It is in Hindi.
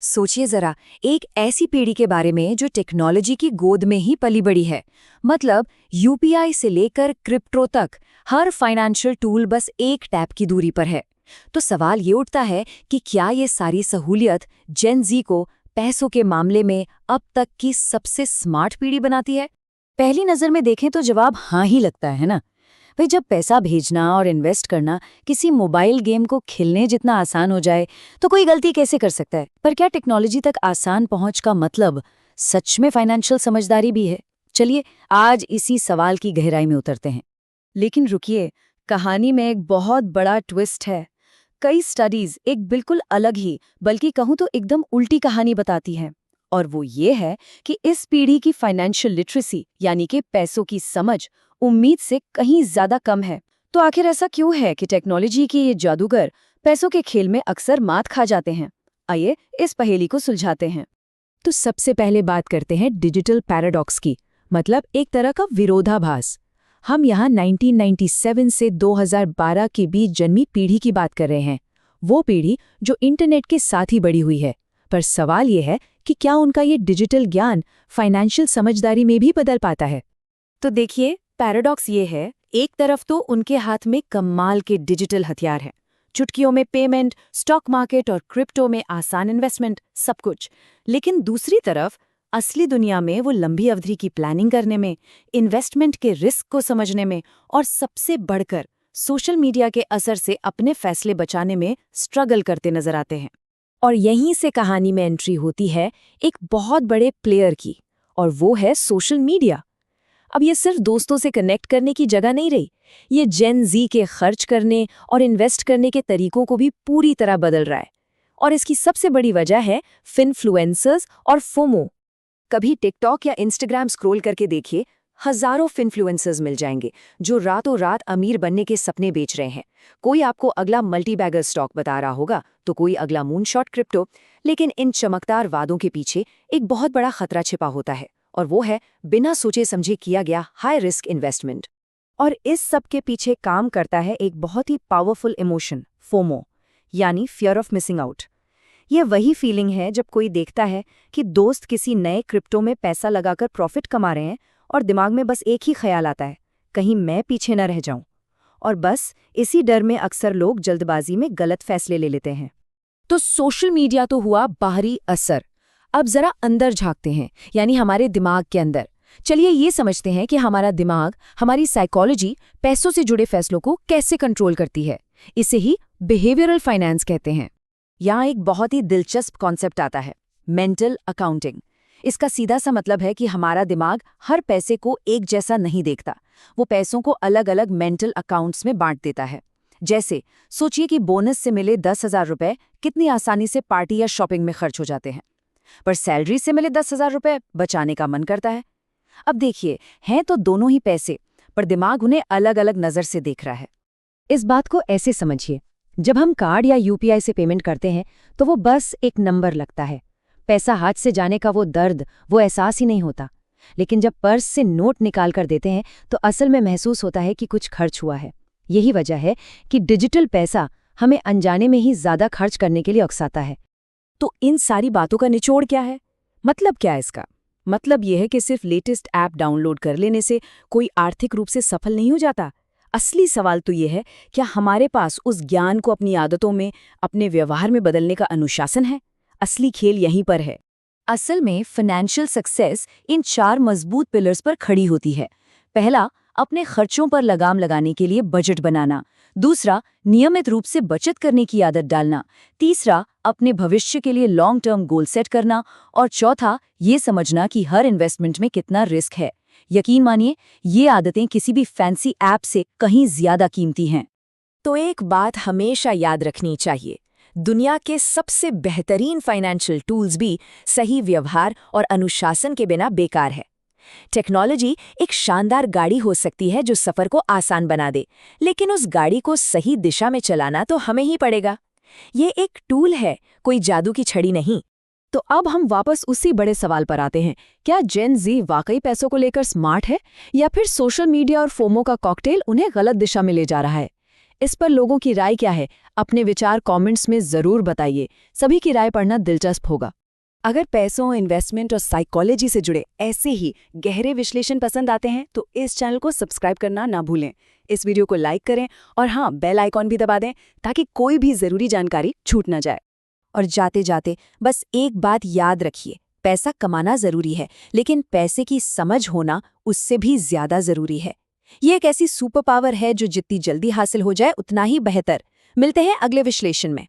सोचिए जरा, एक ऐसी पीढ़ी के बारे में जो टेक्नोलॉजी की गोद में ही पली बड़ी है। मतलब यूपीआई से लेकर क्रिप्टो तक हर फाइनेंशियल टूल बस एक टैप की दूरी पर है। तो सवाल ये उठता है कि क्या ये सारी सहूलियत जेन जी को पैसों के मामले में अब तक की सबसे स्मार्ट पीढ़ी बनाती है? पहली नजर में देखें तो जवाब हाँ ही लगता है ना। भाई, जब पैसा भेजना और इन्वेस्ट करना किसी मोबाइल गेम को खेलने जितना आसान हो जाए तो कोई गलती कैसे कर सकता है? पर क्या टेक्नोलॉजी तक आसान पहुंच का मतलब सच में फाइनेंशियल समझदारी भी है? चलिए आज इसी सवाल की गहराई में उतरते हैं। लेकिन रुकिए, कहानी में एक बहुत बड़ा ट्विस्ट है। कई स्टडीज एक बिल्कुल अलग ही, बल्कि कहूं तो एकदम उल्टी कहानी बताती हैं। और वो ये है कि इस पीढ़ी की फाइनेंशियल लिटरेसी यानी कि पैसों की समझ उम्मीद से कहीं ज्यादा कम है। तो आखिर ऐसा क्यों है कि टेक्नोलॉजी के ये जादूगर पैसों के खेल में अक्सर मात खा जाते हैं? आइए इस पहेली को सुलझाते हैं। तो सबसे पहले बात करते हैं डिजिटल पैराडॉक्स की, मतलब एक तरह का विरोधाभास। हम यहाँ 1997 से 2012 के बीच जन्मी पीढ़ी की बात कर रहे हैं। वो पीढ़ी जो इंटरनेट के साथ ही बड़ी हुई है। पर सवाल ये है कि क्या उनका ये डिजिटल ज्ञान फाइनेंशियल समझदारी में भी बदल पाता है? तो देखिए, पैराडॉक्स ये है, एक तरफ तो उनके हाथ में कमाल के डिजिटल हथियार हैं। चुटकियों में पेमेंट, स्टॉक मार्केट और क्रिप्टो में आसान इन्वेस्टमेंट, सब कुछ। लेकिन दूसरी तरफ असली दुनिया में वो लंबी अवधि की प्लानिंग करने में, इन्वेस्टमेंट के रिस्क को समझने में और सबसे बढ़कर सोशल मीडिया के असर से अपने फैसले बचाने में स्ट्रगल करते नजर आते हैं। और यहीं से कहानी में एंट्री होती है एक बहुत बड़े प्लेयर की, और वो है सोशल मीडिया। अब ये सिर्फ दोस्तों से कनेक्ट करने की जगह नहीं रही, ये जेन जी के खर्च करने और इन्वेस्ट करने के तरीकों को भी पूरी तरह बदल रहा है। और इसकी सबसे बड़ी वजह है फिनफ्लुएंसर्स और फोमो। कभी टिकटॉक या इंस्टाग्राम स्क्रॉल करके देखिए, हजारों फिनफ्लुएंसर्स मिल जाएंगे जो रातों रात अमीर बनने के सपने बेच रहे हैं। कोई आपको अगला मल्टीबैगर स्टॉक बता रहा होगा, तो कोई अगला मूनशॉट क्रिप्टो। लेकिन इन चमकदार वादों के पीछे एक बहुत बड़ा खतरा छिपा होता है, और वो है बिना सोचे समझे किया गया हाई रिस्क इन्वेस्टमेंट। और इस सब के पीछे काम करता है एक बहुत ही पावरफुल इमोशन, फोमो, यानी फियर ऑफ मिसिंग आउट। ये वही फीलिंग है जब कोई देखता है कि दोस्त किसी नए क्रिप्टो में पैसा लगाकर प्रॉफिट कमा रहे हैं और दिमाग में बस एक ही ख्याल आता है, कहीं मैं पीछे न रह जाऊं। और बस इसी डर में अक्सर लोग जल्दबाजी में गलत फैसले ले लेते हैं। तो सोशल मीडिया तो हुआ बाहरी असर। अब जरा अंदर झांकते हैं, यानी हमारे दिमाग के अंदर। चलिए ये समझते हैं कि हमारा दिमाग, हमारी साइकोलॉजी पैसों से जुड़े फैसलों को कैसे कंट्रोल करती है। इसे ही बिहेवियरल फाइनेंस कहते हैं। यहाँ एक बहुत ही दिलचस्प कॉन्सेप्ट आता है, मेंटल अकाउंटिंग। इसका सीधा सा मतलब है कि हमारा दिमाग हर पैसे को एक जैसा नहीं देखता। वो पैसों को अलग अलग मेंटल अकाउंट्स में बांट देता है। जैसे सोचिए कि बोनस से मिले 10,000 रुपए कितनी आसानी से पार्टी या शॉपिंग में खर्च हो जाते हैं, पर सैलरी से मिले 10,000 रुपए बचाने का मन करता है। अब देखिए, हैं तो दोनों ही पैसे, पर दिमाग उन्हें अलग अलग नजर से देख रहा है। इस बात को ऐसे समझिए, जब हम कार्ड या यूपीआई से पेमेंट करते हैं तो वो बस एक नंबर लगता है। पैसा हाथ से जाने का वो दर्द, वो एहसास ही नहीं होता। लेकिन जब पर्स से नोट निकाल कर देते हैं तो असल में महसूस होता है कि कुछ खर्च हुआ है। यही वजह है कि डिजिटल पैसा हमें अनजाने में ही ज्यादा खर्च करने के लिए उकसाता है। तो इन सारी बातों का निचोड़ क्या है? मतलब क्या है इसका? मतलब यह है कि सिर्फ लेटेस्ट ऐप डाउनलोड कर लेने से कोई आर्थिक रूप से सफल नहीं हो जाता। असली सवाल तो यह है, क्या हमारे पास उस ज्ञान को अपनी आदतों में, अपने व्यवहार में बदलने का अनुशासन है? असली खेल यहीं पर है। असल में फाइनेंशियल सक्सेस इन 4 मजबूत पिलर्स पर खड़ी होती है। पहला, अपने खर्चों पर लगाम लगाने के लिए बजट बनाना। दूसरा, नियमित रूप से बचत करने की आदत डालना। तीसरा, अपने भविष्य के लिए लॉन्ग टर्म गोल सेट करना। और चौथा, ये समझना कि हर इन्वेस्टमेंट में कितना रिस्क है। यकीन मानिए, ये आदतें किसी भी फैंसी ऐप से कहीं ज्यादा कीमती हैं। तो एक बात हमेशा याद रखनी चाहिए, दुनिया के सबसे बेहतरीन फाइनेंशियल टूल्स भी सही व्यवहार और अनुशासन के बिना बेकार है। टेक्नोलॉजी एक शानदार गाड़ी हो सकती है जो सफर को आसान बना दे, लेकिन उस गाड़ी को सही दिशा में चलाना तो हमें ही पड़ेगा। ये एक टूल है, कोई जादू की छड़ी नहीं। तो अब हम वापस उसी बड़े सवाल पर आते हैं, क्या जेन जी वाकई पैसों को लेकर स्मार्ट है, या फिर सोशल मीडिया और फोमो का कॉकटेल उन्हें गलत दिशा में ले जा रहा है? इस पर लोगों की राय क्या है? अपने विचार कमेंट्स में ज़रूर बताइए। सभी की राय पढ़ना दिलचस्प होगा। अगर पैसों, इन्वेस्टमेंट और साइकोलॉजी से जुड़े ऐसे ही गहरे विश्लेषण पसंद आते हैं तो इस चैनल को सब्सक्राइब करना ना भूलें। इस वीडियो को लाइक करें और हाँ, बेल आइकॉन भी दबा दें ताकि कोई भी ज़रूरी जानकारी छूट ना जाए। और जाते जाते बस एक बात याद रखिए, पैसा कमाना ज़रूरी है, लेकिन पैसे की समझ होना उससे भी ज़्यादा ज़रूरी है। ये एक ऐसी सुपर पावर है जो जितनी जल्दी हासिल हो जाए उतना ही बेहतर। मिलते हैं अगले विश्लेषण में।